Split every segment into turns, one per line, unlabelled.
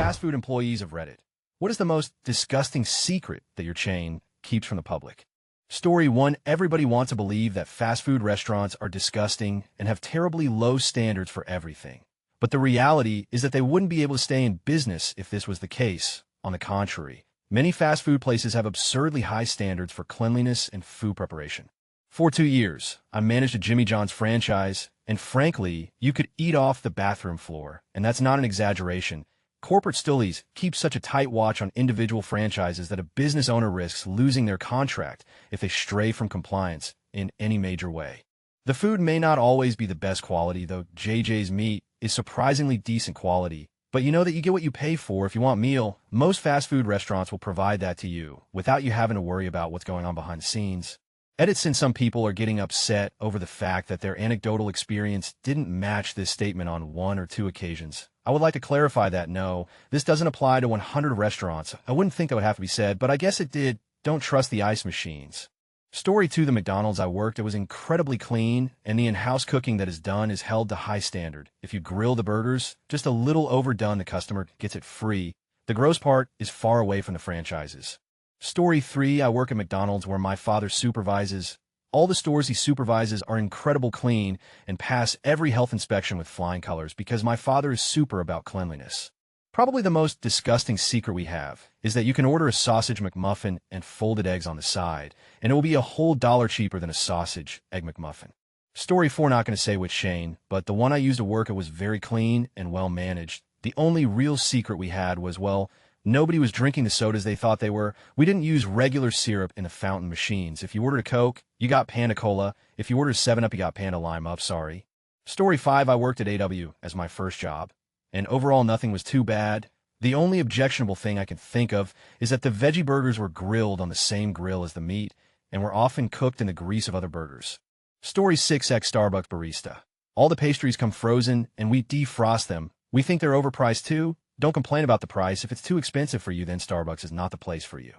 fast food employees of Reddit. What is the most disgusting secret that your chain keeps from the public? Story 1. Everybody wants to believe that fast food restaurants are disgusting and have terribly low standards for everything. But the reality is that they wouldn't be able to stay in business if this was the case. On the contrary, many fast food places have absurdly high standards for cleanliness and food preparation. For 2 years, I managed a Jimmy John's franchise, and frankly, you could eat off the bathroom floor, and that's not an exaggeration. Corporate stullies keep such a tight watch on individual franchises that a business owner risks losing their contract if they stray from compliance in any major way. The food may not always be the best quality, though JJ's meat is surprisingly decent quality. But you know that you get what you pay for if you want meal. Most fast food restaurants will provide that to you without you having to worry about what's going on behind the scenes. Edit since some people are getting upset over the fact that their anecdotal experience didn't match this statement on 1 or 2 occasions. I would like to clarify that no, this doesn't apply to 100 restaurants. I wouldn't think that would have to be said, but I guess it did. Don't trust the ice machines. Story 2. The McDonald's I worked at was incredibly clean, and the in-house cooking that is done is held to high standard. If you grill the burgers, just a little overdone, the customer gets it free. The gross part is far away from the franchises. Story 3. I work at McDonald's where my father supervises. All the stores he supervises are incredible clean and pass every health inspection with flying colors because my father is super about cleanliness. Probably the most disgusting secret we have is that you can order a sausage McMuffin and folded eggs on the side, and it will be a whole $1 cheaper than a sausage egg McMuffin. Story 4. Not going to say which chain, but the one I used to work at was very clean and well managed. The only real secret we had was, well, nobody was drinking the sodas they thought they were. We didn't use regular syrup in the fountain machines. If you ordered a Coke, you got Panda Cola. If you ordered 7-Up, you got Panda Lime Up, sorry. Story 5. I worked at AW as my first job, and overall nothing was too bad. The only objectionable thing I can think of is that the veggie burgers were grilled on the same grill as the meat, and were often cooked in the grease of other burgers. Story 6. Starbucks barista. All the pastries come frozen, and we defrost them. We think they're overpriced too. Don't complain about the price. If it's too expensive for you, then Starbucks is not the place for you.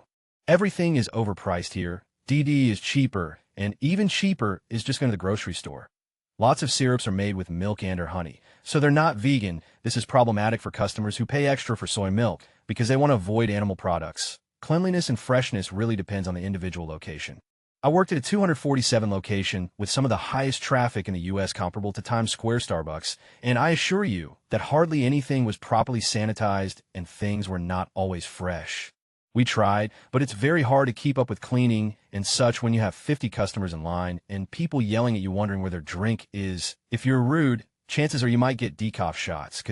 Everything is overpriced here. DD is cheaper, and even cheaper is just going to the grocery store. Lots of syrups are made with milk and or honey, so they're not vegan. This is problematic for customers who pay extra for soy milk because they want to avoid animal products. Cleanliness and freshness really depends on the individual location. I worked at a 247 location with some of the highest traffic in the U.S. comparable to Times Square Starbucks, and I assure you that hardly anything was properly sanitized and things were not always fresh. We tried, but it's very hard to keep up with cleaning and such when you have 50 customers in line and people yelling at you wondering where their drink is. If you're rude, chances are you might get decaf shots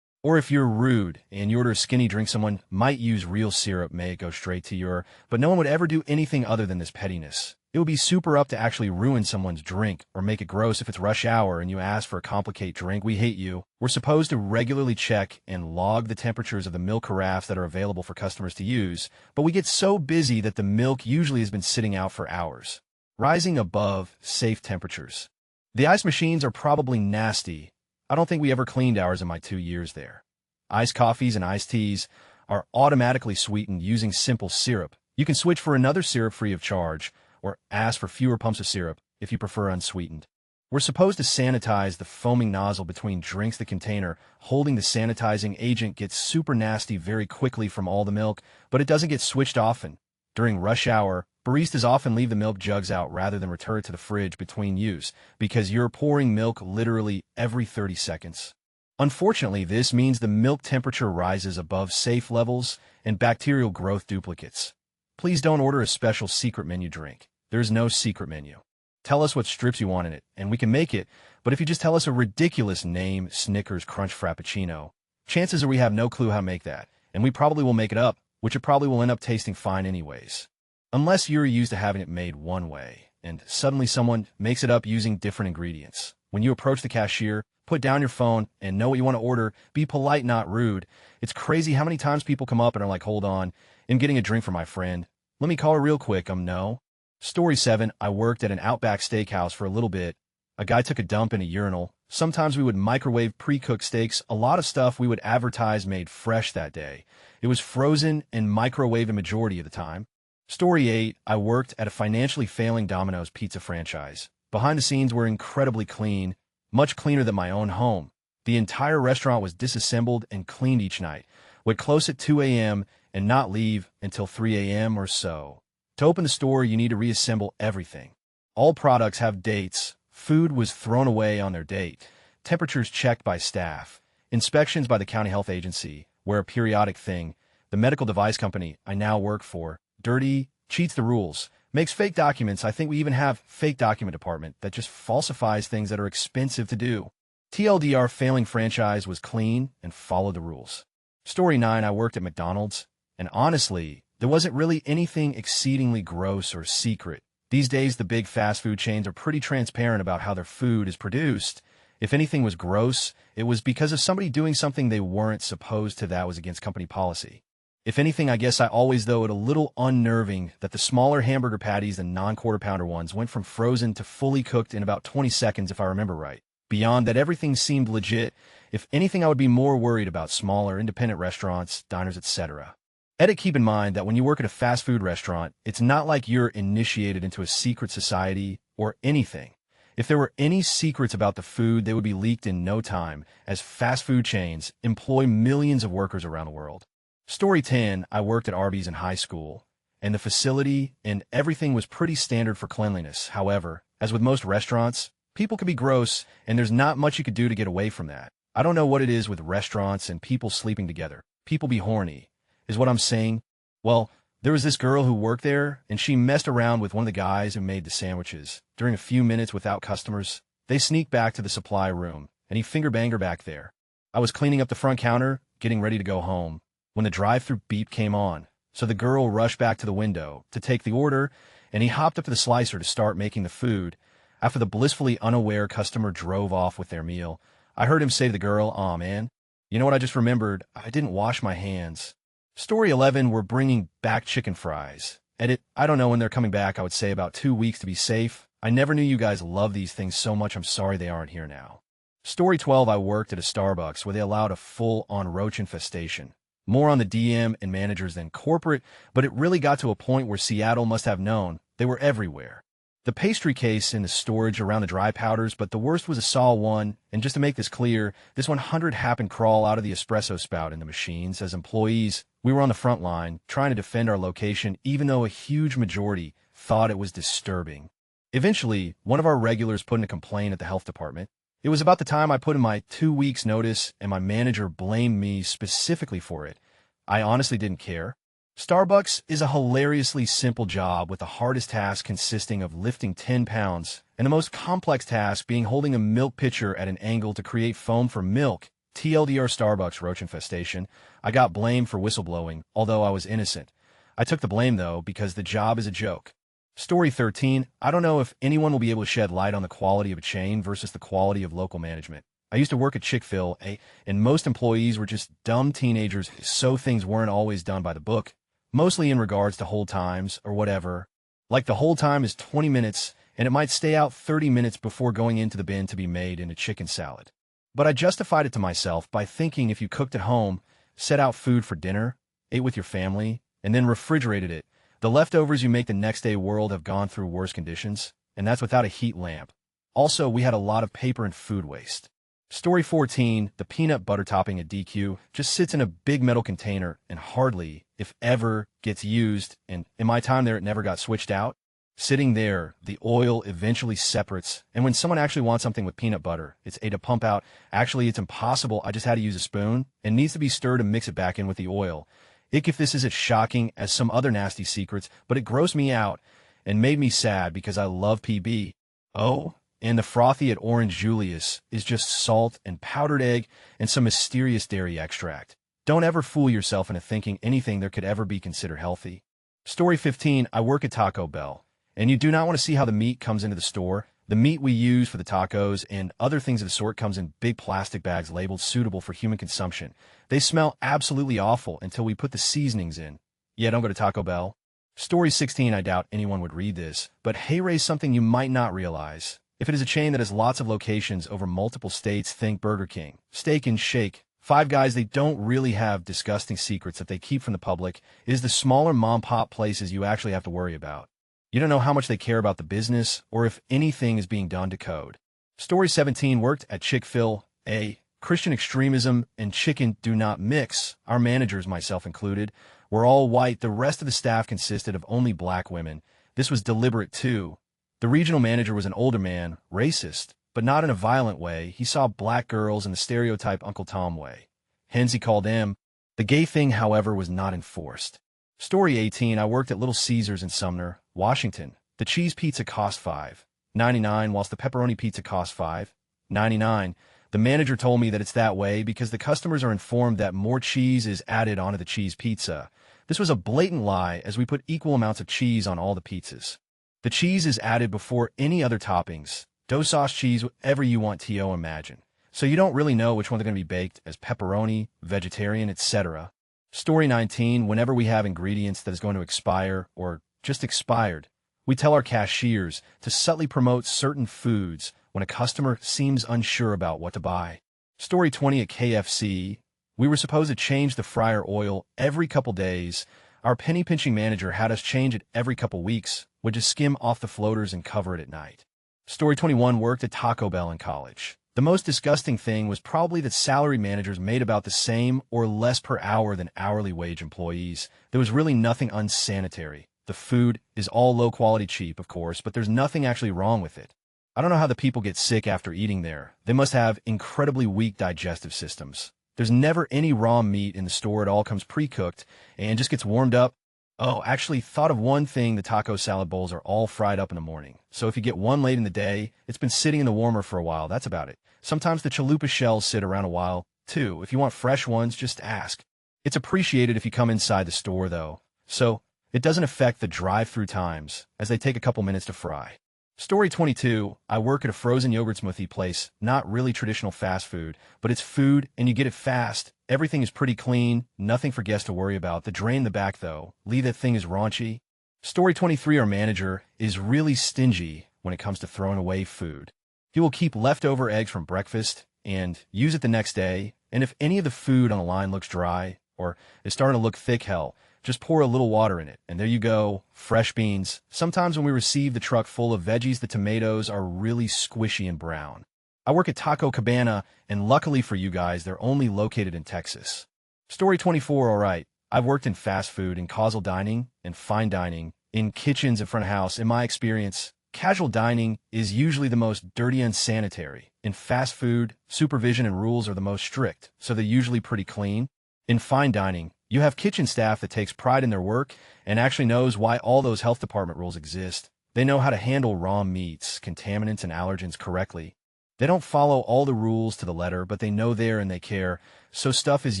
or if you're rude and you order a skinny drink, someone might use real syrup, may it go straight to your, but no one would ever do anything other than this pettiness. It would be super up to actually ruin someone's drink or make it gross if it's rush hour and you ask for a complicated drink. We hate you. We're supposed to regularly check and log the temperatures of the milk carafes that are available for customers to use, but we get so busy that the milk usually has been sitting out for hours, rising above safe temperatures. The ice machines are probably nasty. I don't think we ever cleaned ours in my 2 years there. Iced coffees and iced teas are automatically sweetened using simple syrup. You can switch for another syrup free of charge, or ask for fewer pumps of syrup if you prefer unsweetened. We're supposed to sanitize the foaming nozzle between drinks. The container holding the sanitizing agent gets super nasty very quickly from all the milk, but it doesn't get switched often. During rush hour, baristas often leave the milk jugs out rather than return it to the fridge between use because you're pouring milk literally every 30 seconds. Unfortunately, this means the milk temperature rises above safe levels and bacterial growth duplicates. Please don't order a special secret menu drink. There's no secret menu. Tell us what strips you want in it, and we can make it, but if you just tell us a ridiculous name, Snickers Crunch Frappuccino, chances are we have no clue how to make that, and we probably will make it up, which it probably will end up tasting fine anyways. Unless you're used to having it made one way, and suddenly someone makes it up using different ingredients. When you approach the cashier, put down your phone and know what you want to order. Be polite, not rude. It's crazy how many times people come up and are like, hold on, I'm getting a drink for my friend. Let me call her real quick. No. Story 7. I worked at an Outback Steakhouse for a little bit. A guy took a dump in a urinal. Sometimes we would microwave pre-cooked steaks. A lot of stuff we would advertise made fresh that day. It was frozen and microwaved a majority of the time. Story 8. I worked at a financially failing Domino's pizza franchise. Behind the scenes were incredibly clean, much cleaner than my own home. The entire restaurant was disassembled and cleaned each night. would close at 2 a.m. and not leave until 3 a.m. or so. To open the store, you need to reassemble everything. All products have dates. Food was thrown away on their date. Temperatures checked by staff. Inspections by the county health agency, where a periodic thing. The medical device company I now work for, dirty, cheats the rules, makes fake documents. I think we even have fake document department that just falsifies things that are expensive to do. TLDR failing franchise was clean and followed the rules. Story 9, I worked at McDonald's, and honestly, there wasn't really anything exceedingly gross or secret. These days, the big fast food chains are pretty transparent about how their food is produced. If anything was gross, it was because of somebody doing something they weren't supposed to that was against company policy. If anything, I guess I always, though, it a little unnerving that the smaller hamburger patties and non-quarter pounder ones went from frozen to fully cooked in about 20 seconds, if I remember right. Beyond that, everything seemed legit. If anything, I would be more worried about smaller, independent restaurants, diners, etc. Edit, keep in mind that when you work at a fast food restaurant, it's not like you're initiated into a secret society or anything. If there were any secrets about the food, they would be leaked in no time, as fast food chains employ millions of workers around the world. Story 10, I worked at Arby's in high school, and the facility and everything was pretty standard for cleanliness. However, as with most restaurants, people can be gross, and there's not much you could do to get away from that. I don't know what it is with restaurants and people sleeping together. People be horny, is what I'm saying. Well, there was this girl who worked there, and she messed around with one of the guys who made the sandwiches. During a few minutes without customers, they sneaked back to the supply room, and he finger-banged her back there. I was cleaning up the front counter, getting ready to go home, when the drive-thru beep came on. So the girl rushed back to the window to take the order, and he hopped up to the slicer to start making the food. After the blissfully unaware customer drove off with their meal, I heard him say to the girl, "Aw, man, you know what I just remembered? I didn't wash my hands." Story 11, we're bringing back chicken fries. Edit, I don't know when they're coming back. I would say about 2 weeks to be safe. I never knew you guys love these things so much. I'm sorry they aren't here now. Story 12, I worked at a Starbucks where they allowed a full-on roach infestation. More on the DM and managers than corporate, but it really got to a point where Seattle must have known. They were everywhere. The pastry case in the storage around the dry powders, but the worst was a saw one, and just to make this clear, this 100 happened crawl out of the espresso spout in the machines. As employees, we were on the front line, trying to defend our location, even though a huge majority thought it was disturbing. Eventually, one of our regulars put in a complaint at the health department. It was about the time I put in my 2 weeks notice, and my manager blamed me specifically for it. I honestly didn't care. Starbucks is a hilariously simple job, with the hardest task consisting of lifting 10 pounds, and the most complex task being holding a milk pitcher at an angle to create foam for milk. TLDR Starbucks roach infestation. I got blamed for whistleblowing, although I was innocent. I took the blame, though, because the job is a joke. Story 13, I don't know if anyone will be able to shed light on the quality of a chain versus the quality of local management. I used to work at Chick-fil-A, and most employees were just dumb teenagers, so things weren't always done by the book, mostly in regards to hold times or whatever. Like the hold time is 20 minutes, and it might stay out 30 minutes before going into the bin to be made into chicken salad. But I justified it to myself by thinking if you cooked at home, set out food for dinner, ate with your family, and then refrigerated it, the leftovers you make the next day world have gone through worse conditions, and that's without a heat lamp. Also, we had a lot of paper and food waste. Story 14, the peanut butter topping at DQ just sits in a big metal container and hardly, if ever, gets used, and in my time there it never got switched out. Sitting there, the oil eventually separates, and when someone actually wants something with peanut butter, it's a to pump out. Actually, it's impossible. I just had to use a spoon, and needs to be stirred to mix it back in with the oil. If this is as shocking as some other nasty secrets, but it grossed me out and made me sad because I love PB. Oh, and the frothy at Orange Julius is just salt and powdered egg and some mysterious dairy extract. Don't ever fool yourself into thinking anything there could ever be considered healthy. Story 15, I work at Taco Bell, and you do not want to see how the meat comes into the store. The meat we use for the tacos and other things of the sort comes in big plastic bags labeled suitable for human consumption. They smell absolutely awful until we put the seasonings in. Yeah, don't go to Taco Bell. Story 16, I doubt anyone would read this, but Hey something you might not realize. If it is a chain that has lots of locations over multiple states, think Burger King, Steak and Shake, Five Guys. They don't really have disgusting secrets that they keep from the public. It is the smaller mom-pop places you actually have to worry about. You don't know how much they care about the business or if anything is being done to code. Story 17, worked at Chick-fil-A, Christian extremism and chicken do not mix. Our managers, myself included, were all white. The rest of the staff consisted of only black women. This was deliberate too. The regional manager was an older man, racist, but not in a violent way. He saw black girls in the stereotype Uncle Tom way. Hence he called them. The gay thing, however, was not enforced. Story 18, I worked at Little Caesars in Sumner, Washington. The cheese pizza cost $5.99, whilst the pepperoni pizza cost $5.99. The manager told me that it's that way because the customers are informed that more cheese is added onto the cheese pizza. This was a blatant lie, as we put equal amounts of cheese on all the pizzas. The cheese is added before any other toppings. Dough sauce, cheese, whatever you want to imagine. So you don't really know which ones are going to be baked as pepperoni, vegetarian, etc. Story 19, whenever we have ingredients that is going to expire or just expired, we tell our cashiers to subtly promote certain foods when a customer seems unsure about what to buy. Story 20, at KFC, we were supposed to change the fryer oil every couple days. Our penny-pinching manager had us change it every couple weeks, would just skim off the floaters and cover it at night. Story 21, worked at Taco Bell in college. The most disgusting thing was probably that salary managers made about the same or less per hour than hourly wage employees. There was really nothing unsanitary. The food is all low quality, cheap, of course, but there's nothing actually wrong with it. I don't know how the people get sick after eating there. They must have incredibly weak digestive systems. There's never any raw meat in the store. It all comes pre-cooked and just gets warmed up. Oh, actually thought of one thing. The taco salad bowls are all fried up in the morning. So if you get one late in the day, it's been sitting in the warmer for a while. That's about it. Sometimes the chalupa shells sit around a while, too. If you want fresh ones, just ask. It's appreciated if you come inside the store, though. So it doesn't affect the drive-through times, as they take a couple minutes to fry. Story 22, I work at a frozen yogurt smoothie place. Not really traditional fast food, but it's food and you get it fast. Everything is pretty clean, nothing for guests to worry about. The drain in the back, though, Lee, that thing is raunchy. Story 23, our manager is really stingy when it comes to throwing away food. He will keep leftover eggs from breakfast and use it the next day, and if any of the food on the line looks dry or is starting to look thick, hell, just pour a little water in it, and there you go, fresh beans. Sometimes when we receive the truck full of veggies, the tomatoes are really squishy and brown. I work at Taco Cabana, and luckily for you guys, they're only located in Texas. Story 24, all right. I've worked in fast food, in casual dining, and fine dining, in kitchens in front of house. In my experience, casual dining is usually the most dirty and sanitary. In fast food, supervision and rules are the most strict, so they're usually pretty clean. In fine dining, you have kitchen staff that takes pride in their work and actually knows why all those health department rules exist. They know how to handle raw meats, contaminants, and allergens correctly. They don't follow all the rules to the letter, but they know there and they care, so stuff is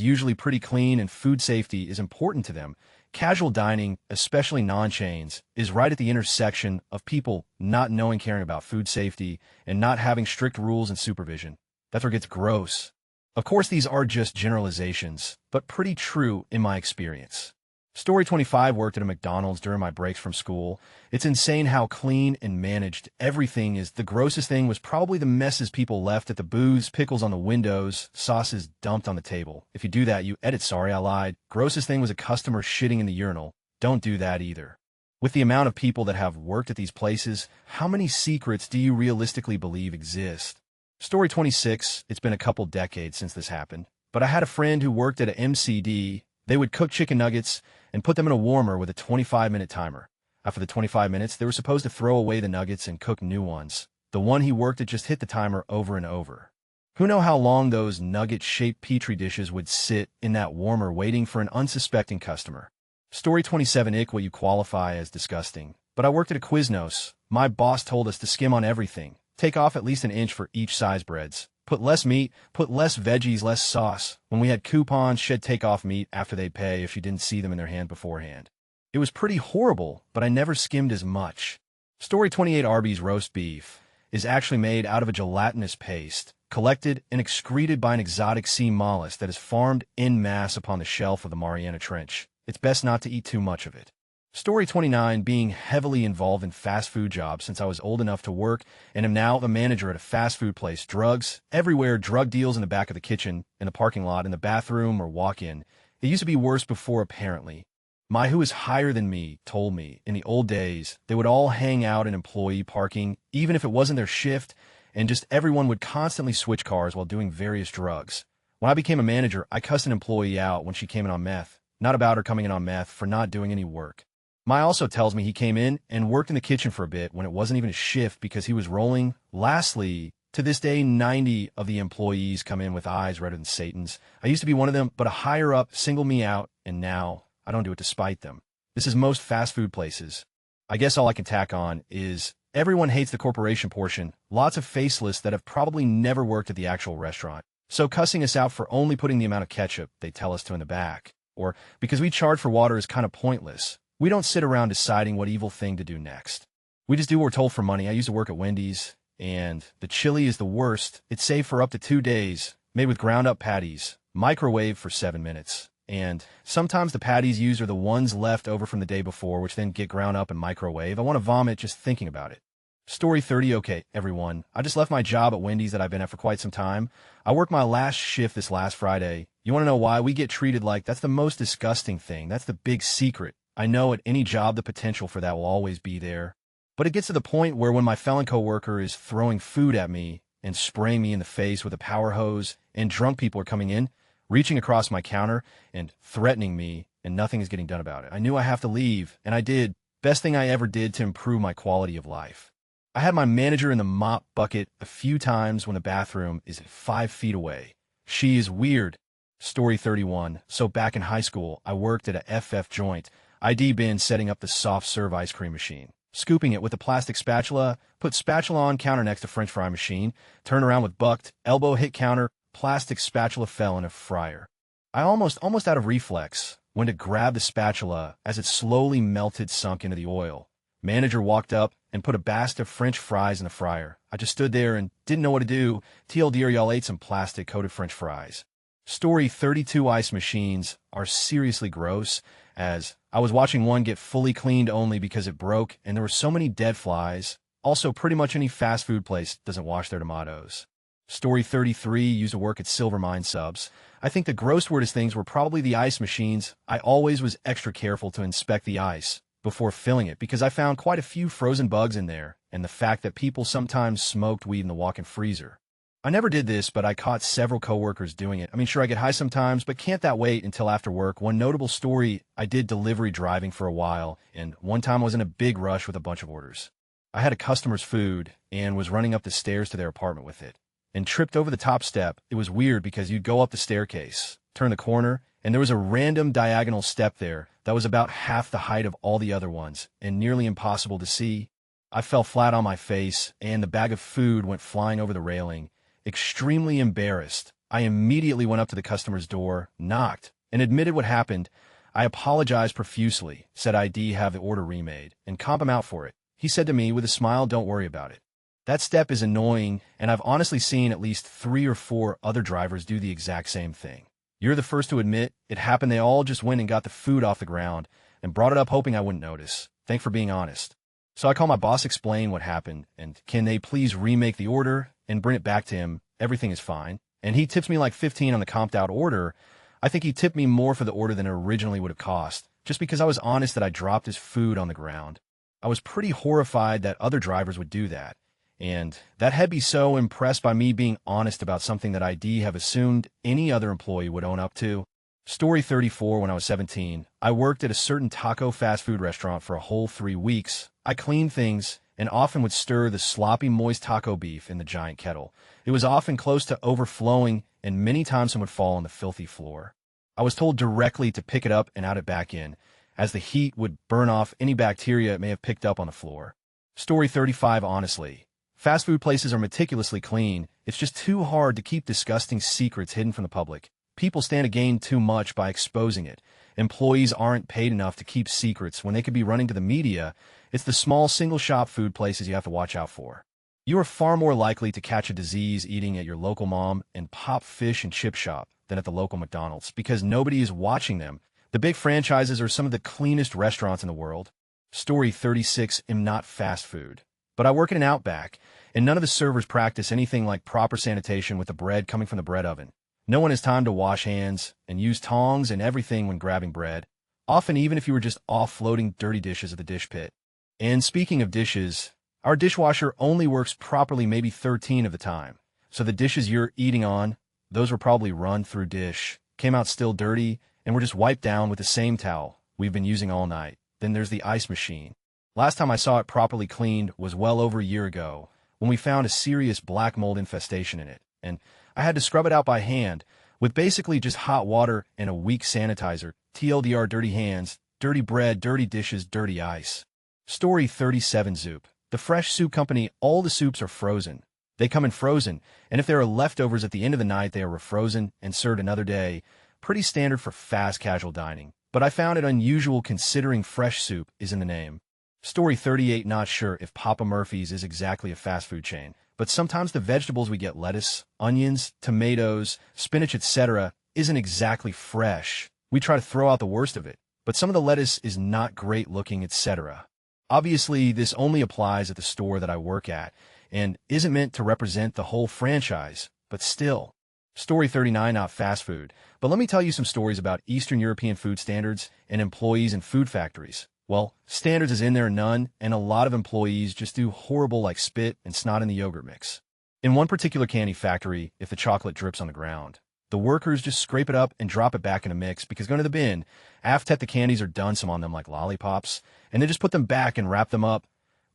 usually pretty clean and food safety is important to them. Casual dining, especially non-chains, is right at the intersection of people not knowing, caring about food safety and not having strict rules and supervision. That's where it gets gross. Of course, these are just generalizations, but pretty true in my experience. Story 25, worked at a McDonald's during my breaks from school. It's insane how clean and managed everything is. The grossest thing was probably the messes people left at the booths, pickles on the windows, sauces dumped on the table. If you do that, you edit. Sorry, I lied. Grossest thing was a customer shitting in the urinal. Don't do that either. With the amount of people that have worked at these places, how many secrets do you realistically believe exist? Story 26, it's been a couple decades since this happened, but I had a friend who worked at a MCD. They would cook chicken nuggets and put them in a warmer with a 25-minute timer. After the 25 minutes, they were supposed to throw away the nuggets and cook new ones. The one he worked at just hit the timer over and over. Who knows how long those nugget-shaped Petri dishes would sit in that warmer waiting for an unsuspecting customer. Story 27, ick, what you qualify as disgusting. But I worked at a Quiznos. My boss told us to skim on everything. Take off at least an inch for each size breads. Put less meat, put less veggies, less sauce. When we had coupons, she'd take off meat after they'd pay if you didn't see them in their hand beforehand. It was pretty horrible, but I never skimmed as much. Story 28, Arby's roast beef is actually made out of a gelatinous paste, collected and excreted by an exotic sea mollusk that is farmed en masse upon the shelf of the Mariana Trench. It's best not to eat too much of it. Story 29, being heavily involved in fast food jobs since I was old enough to work and am now the manager at a fast food place. Drugs everywhere, drug deals in the back of the kitchen, in the parking lot, in the bathroom, or walk-in. It used to be worse before, apparently. My who is higher than me told me in the old days they would all hang out in employee parking, even if it wasn't their shift, and just everyone would constantly switch cars while doing various drugs. When I became a manager, I cussed an employee out when she came in on meth, not about her coming in on meth, for not doing any work. Mai also tells me he came in and worked in the kitchen for a bit when it wasn't even a shift because he was rolling. Lastly, to this day, 90 of the employees come in with eyes redder than Satan's. I used to be one of them, but a higher up singled me out, and now I don't do it to spite them. This is most fast food places. I guess all I can tack on is everyone hates the corporation portion, lots of faceless that have probably never worked at the actual restaurant. So cussing us out for only putting the amount of ketchup they tell us to in the back, or because we charge for water is kind of pointless. We don't sit around deciding what evil thing to do next. We just do what we're told for money. I used to work at Wendy's, and the chili is the worst. It's saved for up to 2 days, made with ground-up patties, microwave for 7 minutes. And sometimes the patties used are the ones left over from the day before, which then get ground up and microwave. I want to vomit just thinking about it. Story 30. Okay, everyone. I just left my job at Wendy's that I've been at for quite some time. I worked my last shift this last Friday. You want to know why? We get treated like that's the most disgusting thing. That's the big secret. I know at any job the potential for that will always be there. But it gets to the point where when my felon coworker is throwing food at me and spraying me in the face with a power hose, and drunk people are coming in, reaching across my counter and threatening me, and nothing is getting done about it. I knew I have to leave, and I did. Best thing I ever did to improve my quality of life. I had my manager in the mop bucket a few times when the bathroom is 5 feet away. She is weird. Story 31. So back in high school, I worked at a FF joint. ID bin setting up the soft serve ice cream machine. Scooping it with a plastic spatula, put spatula on counter next to French fry machine, turn around with bucked, elbow hit counter, plastic spatula fell in a fryer. I almost out of reflex went to grab the spatula as it slowly melted sunk into the oil. Manager walked up and put a basket of French fries in the fryer. I just stood there and didn't know what to do. TLDR, y'all ate some plastic-coated French fries. Story 32. Ice machines are seriously gross, as I was watching one get fully cleaned only because it broke and there were so many dead flies. Also, pretty much any fast food place doesn't wash their tomatoes. Story 33. Used to work at Silver Mine Subs. I think the gross weirdest things were probably the ice machines. I always was extra careful to inspect the ice before filling it because I found quite a few frozen bugs in there, and the fact that people sometimes smoked weed in the walk-in freezer. I never did this, but I caught several coworkers doing it. I mean, sure, I get high sometimes, but can't that wait until after work? One notable story, I did delivery driving for a while, and one time I was in a big rush with a bunch of orders. I had a customer's food and was running up the stairs to their apartment with it, and tripped over the top step. It was weird because you'd go up the staircase, turn the corner, and there was a random diagonal step there that was about half the height of all the other ones, and nearly impossible to see. I fell flat on my face, and the bag of food went flying over the railing. Extremely embarrassed, I immediately went up to the customer's door, knocked, and admitted what happened. I apologized profusely, said I'd have the order remade, and comp him out for it. He said to me with a smile, "Don't worry about it." That step is annoying, and I've honestly seen at least 3 or 4 other drivers do the exact same thing. You're the first to admit it happened. They all just went and got the food off the ground and brought it up hoping I wouldn't notice. Thanks for being honest. So I call my boss, explain what happened, and can they please remake the order and bring it back to him? Everything is fine. And he tips me like 15 on the comped out order. I think he tipped me more for the order than it originally would have cost, just because I was honest that I dropped his food on the ground. I was pretty horrified that other drivers would do that, and that he'd be so impressed by me being honest about something that I'd have assumed any other employee would own up to. Story 34. When I was 17, I worked at a certain taco fast food restaurant for a whole 3 weeks. I cleaned things and often would stir the sloppy, moist taco beef in the giant kettle. It was often close to overflowing, and many times some would fall on the filthy floor. I was told directly to pick it up and out it back in, as the heat would burn off any bacteria it may have picked up on the floor. Story 35. Honestly, fast food places are meticulously clean. It's just too hard to keep disgusting secrets hidden from the public. People stand to gain too much by exposing it. Employees aren't paid enough to keep secrets when they could be running to the media. It's the small single-shop food places you have to watch out for. You are far more likely to catch a disease eating at your local mom and pop fish and chip shop than at the local McDonald's because nobody is watching them. The big franchises are some of the cleanest restaurants in the world. Story 36. I'm not fast food, but I work in an Outback, and none of the servers practice anything like proper sanitation with the bread coming from the bread oven. No one has time to wash hands and use tongs and everything when grabbing bread, often even if you were just offloading dirty dishes at the dish pit. And speaking of dishes, Our dishwasher only works properly maybe 13 of the time. So the dishes you're eating on, those were probably run through dish, came out still dirty, and were just wiped down with the same towel we've been using all night. Then there's the ice machine. Last time I saw it properly cleaned was well over a year ago, when we found a serious black mold infestation in it, and I had to scrub it out by hand, with basically just hot water and a weak sanitizer. TLDR, dirty hands, dirty bread, dirty dishes, dirty ice. Story 37 Soup. The fresh soup company, all the soups are frozen. They come in frozen, and if there are leftovers at the end of the night, they are refrozen and served another day. Pretty standard for fast casual dining, but I found it unusual considering fresh soup is in the name. Story 38. Not sure if Papa Murphy's is exactly a fast food chain, but sometimes the vegetables we get, lettuce, onions, tomatoes, spinach, etc., isn't exactly fresh. We try to throw out the worst of it, but some of the lettuce is not great looking, etc. Obviously, this only applies at the store that I work at, and isn't meant to represent the whole franchise, but still. Story 39. Not fast food, but let me tell you some stories about Eastern European food standards and employees in food factories. Well, standards is in there none, and a lot of employees just do horrible like spit and snot in the yogurt mix. In one particular candy factory, if the chocolate drips on the ground, the workers just scrape it up and drop it back in a mix because going to the bin, after the candies are done some on them like lollipops, and they just put them back and wrap them up.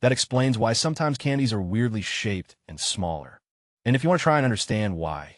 That explains why sometimes candies are weirdly shaped and smaller. And if you want to try and understand why,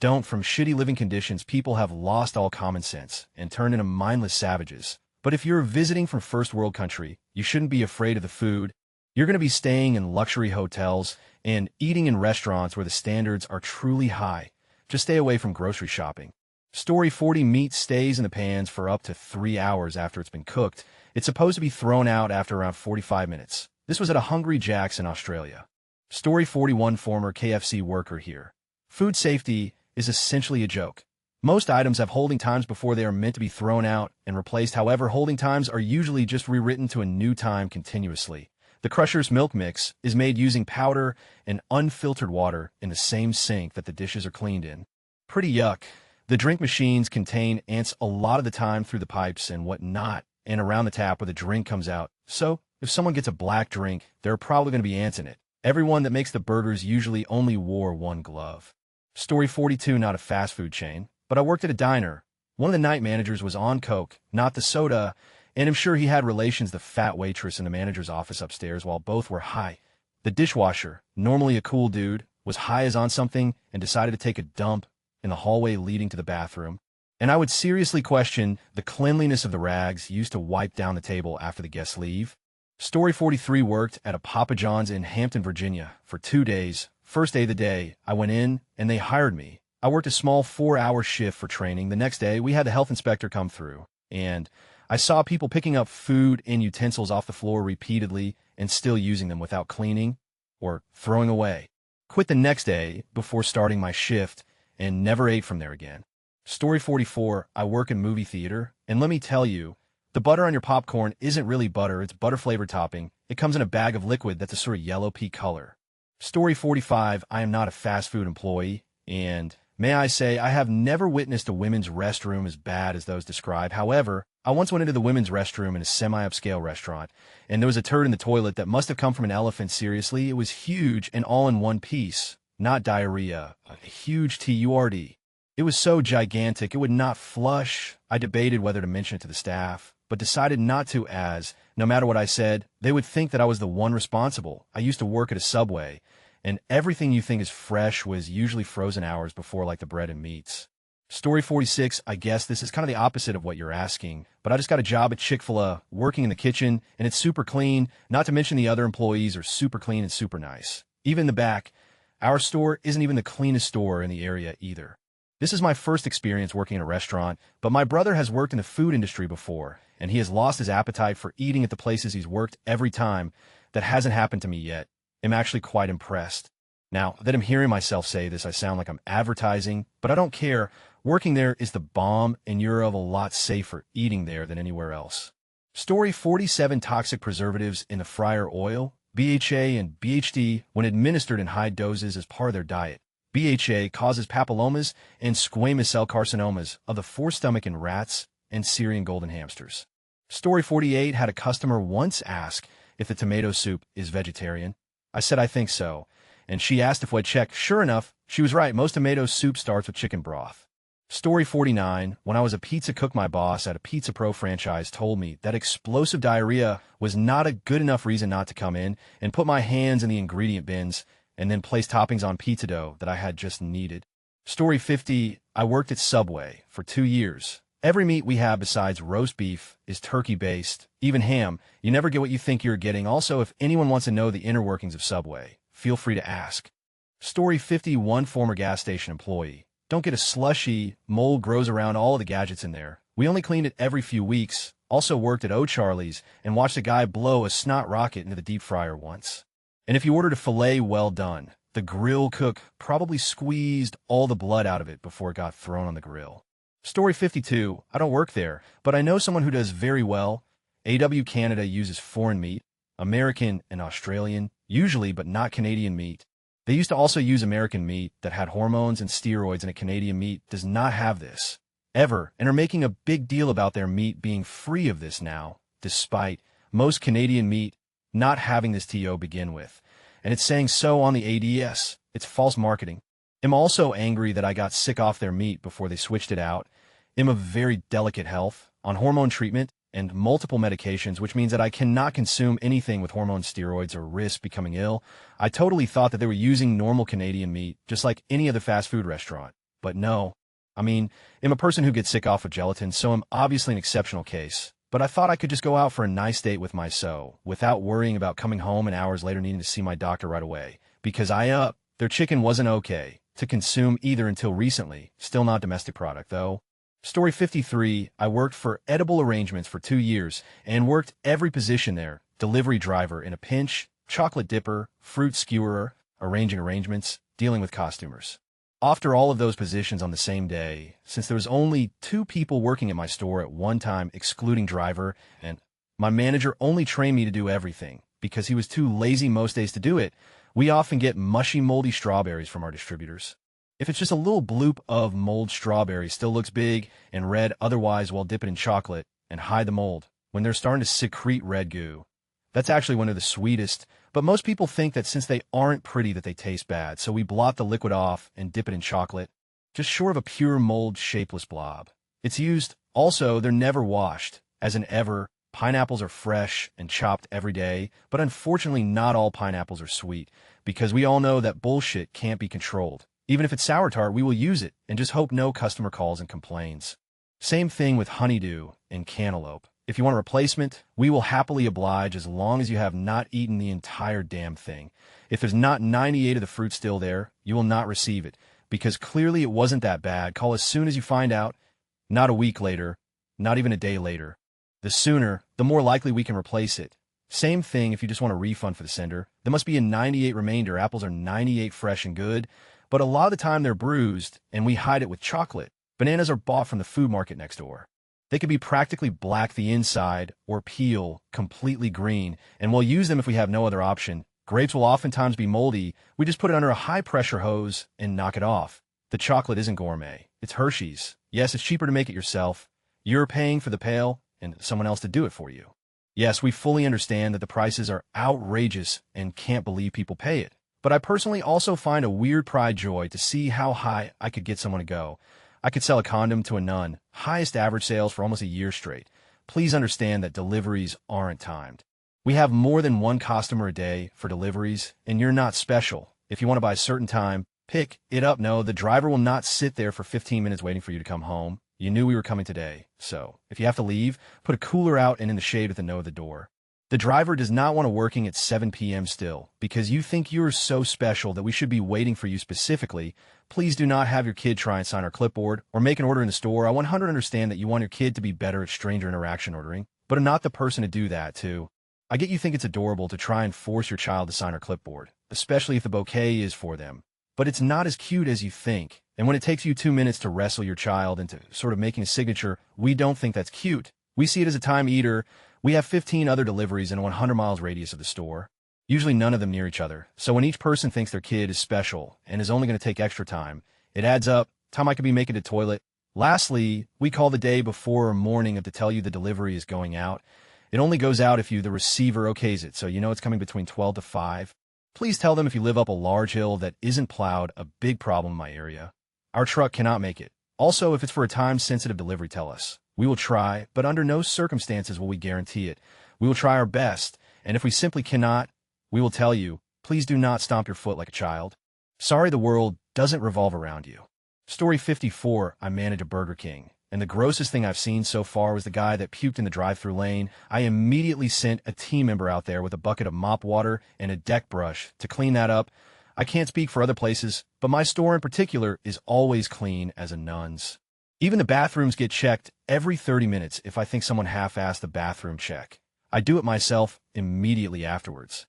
don't. From shitty living conditions, people have lost all common sense and turned into mindless savages. But if you're visiting from first world country, you shouldn't be afraid of the food. You're going to be staying in luxury hotels and eating in restaurants where the standards are truly high. Just stay away from grocery shopping. Story 40. Meat stays in the pans for up to 3 hours after it's been cooked. It's supposed to be thrown out after around 45 minutes. This was at a Hungry Jack's in Australia. Story 41. Former KFC worker here. Food safety is essentially a joke. Most items have holding times before they are meant to be thrown out and replaced. However, holding times are usually just rewritten to a new time continuously. The Crusher's milk mix is made using powder and unfiltered water in the same sink that the dishes are cleaned in. Pretty yuck. The drink machines contain ants a lot of the time through the pipes and whatnot, and around the tap where the drink comes out. So, if someone gets a black drink, there are probably going to be ants in it. Everyone that makes the burgers usually only wore one glove. Story 42. Not a fast food chain, but I worked at a diner. One of the night managers was on coke, not the soda, and I'm sure he had relations the fat waitress in the manager's office upstairs while both were high. The dishwasher, normally a cool dude, was high as on something and decided to take a dump in the hallway leading to the bathroom. And I would seriously question the cleanliness of the rags used to wipe down the table after the guests leave. Story 43. Worked at a Papa John's in Hampton, Virginia for 2 days. First day of the day, I went in and they hired me. I worked a small 4-hour shift for training. The next day, we had the health inspector come through, and I saw people picking up food and utensils off the floor repeatedly and still using them without cleaning or throwing away. Quit the next day before starting my shift and never ate from there again. Story 44. I work in movie theater, and let me tell you, the butter on your popcorn isn't really butter, it's butter-flavored topping. It comes in a bag of liquid that's a sort of yellow pea color. Story 45. I am not a fast food employee, and may I say, I have never witnessed a women's restroom as bad as those described. However, I once went into the women's restroom in a semi-upscale restaurant, and there was a turd in the toilet that must have come from an elephant. Seriously, it was huge and all in one piece. Not diarrhea, a huge TURD. It was so gigantic it would not flush. I debated whether to mention it to the staff, but decided not to, as, no matter what I said, they would think that I was the one responsible. I used to work at a Subway, and everything you think is fresh was usually frozen hours before, like the bread and meats. Story 46. I guess this is kind of the opposite of what you're asking, but I just got a job at Chick-fil-A, working in the kitchen, and it's super clean, not to mention the other employees are super clean and super nice. Even in the back, our store isn't even the cleanest store in the area either. This is my first experience working in a restaurant, but my brother has worked in the food industry before, and he has lost his appetite for eating at the places he's worked every time. That hasn't happened to me yet. I'm actually quite impressed. Now that I'm hearing myself say this, I sound like I'm advertising, but I don't care. Working there is the bomb, and you're a lot safer eating there than anywhere else. Story 47. Toxic preservatives in the fryer oil. BHA and BHD, when administered in high doses as part of their diet. BHA causes papillomas and squamous cell carcinomas of the forestomach in rats and Syrian golden hamsters. Story 48. Had a customer once ask if the tomato soup is vegetarian. I said I think so, and she asked if I'd check. Sure enough, she was right. Most tomato soup starts with chicken broth. Story 49. When I was a pizza cook, my boss at a Pizza Pro franchise told me that explosive diarrhea was not a good enough reason not to come in and put my hands in the ingredient bins and then place toppings on pizza dough that I had just needed. Story 50. I worked at Subway for 2 years. Every meat we have besides roast beef is turkey-based, even ham. You never get what you think you're getting. Also, if anyone wants to know the inner workings of Subway, feel free to ask. Story 51. Former gas station employee. Don't get a slushy, mold grows around all of the gadgets in there. We only cleaned it every few weeks. Also worked at O'Charlie's and watched a guy blow a snot rocket into the deep fryer once. And if you ordered a filet well done, the grill cook probably squeezed all the blood out of it before it got thrown on the grill. Story 52. I don't work there, but I know someone who does very well. AW Canada uses foreign meat, American and Australian, usually but not Canadian meat. They used to also use American meat that had hormones and steroids, and a Canadian meat does not have this, ever, and are making a big deal about their meat being free of this now, despite most Canadian meat not having this TO begin with. And it's saying so on the ADS. It's false marketing. I'm also angry that I got sick off their meat before they switched it out. I'm of very delicate health, on hormone treatment and multiple medications, which means that I cannot consume anything with hormone steroids or risk becoming ill. I totally thought that they were using normal Canadian meat, just like any other fast food restaurant. But no. I mean, I'm a person who gets sick off of gelatin, so I'm obviously an exceptional case. But I thought I could just go out for a nice date with my without worrying about coming home and hours later needing to see my doctor right away. Because their chicken wasn't okay to consume either until recently. Still not domestic product, though. Story 53. I worked for Edible Arrangements for 2 years and worked every position there. Delivery driver in a pinch, chocolate dipper, fruit skewerer, arranging arrangements, dealing with costumers. After all of those positions on the same day, since there was only 2 people working at my store at one time, excluding driver, and my manager only trained me to do everything because he was too lazy most days to do it, we often get mushy, moldy strawberries from our distributors. If it's just a little bloop of mold, strawberry still looks big and red, otherwise we'll dip it in chocolate and hide the mold. When they're starting to secrete red goo, that's actually one of the sweetest, but most people think that since they aren't pretty that they taste bad, so we blot the liquid off and dip it in chocolate, just short of a pure mold shapeless blob. It's used. Also, they're never washed, as in ever. Pineapples are fresh and chopped every day, but unfortunately not all pineapples are sweet, because we all know that bullshit can't be controlled. Even if it's sour tart, we will use it and just hope no customer calls and complains. Same thing with honeydew and cantaloupe. If you want a replacement, we will happily oblige as long as you have not eaten the entire damn thing. If there's not 98 of the fruit still there, you will not receive it, because clearly it wasn't that bad. Call as soon as you find out, not a week later, not even a day later. The sooner, the more likely we can replace it. Same thing if you just want a refund for the sender. There must be a 98 remainder. Apples are 98 fresh and good, but a lot of the time they're bruised, and we hide it with chocolate. Bananas are bought from the food market next door. They could be practically black the inside or peel completely green, and we'll use them if we have no other option. Grapes will oftentimes be moldy. We just put it under a high-pressure hose and knock it off. The chocolate isn't gourmet. It's Hershey's. Yes, it's cheaper to make it yourself. You're paying for the pail and someone else to do it for you. Yes, we fully understand that the prices are outrageous and can't believe people pay it. But I personally also find a weird pride joy to see how high I could get someone to go. I could sell a condom to a nun. Highest average sales for almost a year straight. Please understand that deliveries aren't timed. We have more than one customer a day for deliveries, and you're not special. If you want to buy a certain time, pick it up. No, the driver will not sit there for 15 minutes waiting for you to come home. You knew we were coming today, so if you have to leave, put a cooler out and in the shade with a note at the door. The driver does not want to working at 7 p.m. still, because you think you're so special that we should be waiting for you specifically. Please do not have your kid try and sign our clipboard or make an order in the store. I 100% understand that you want your kid to be better at stranger interaction ordering, but I'm not the person to do that too. I get you think it's adorable to try and force your child to sign our clipboard, especially if the bouquet is for them. But it's not as cute as you think. And when it takes you 2 minutes to wrestle your child into sort of making a signature, we don't think that's cute. We see it as a time eater. We have 15 other deliveries in a 100 miles radius of the store, usually none of them near each other. So when each person thinks their kid is special and is only going to take extra time, it adds up. Time I could be making the toilet. Lastly, we call the day before or morning of to tell you the delivery is going out. It only goes out if the receiver okays it, so you know it's coming between 12 to 5. Please tell them if you live up a large hill that isn't plowed, a big problem in my area. Our truck cannot make it. Also, if it's for a time-sensitive delivery, tell us. We will try, but under no circumstances will we guarantee it. We will try our best, and if we simply cannot, we will tell you, please do not stomp your foot like a child. Sorry, the world doesn't revolve around you. Story 54, I manage a Burger King, and the grossest thing I've seen so far was the guy that puked in the drive-thru lane. I immediately sent a team member out there with a bucket of mop water and a deck brush to clean that up. I can't speak for other places, but my store in particular is always clean as a nun's. Even the bathrooms get checked every 30 minutes if I think someone half-assed the bathroom check. I do it myself immediately afterwards.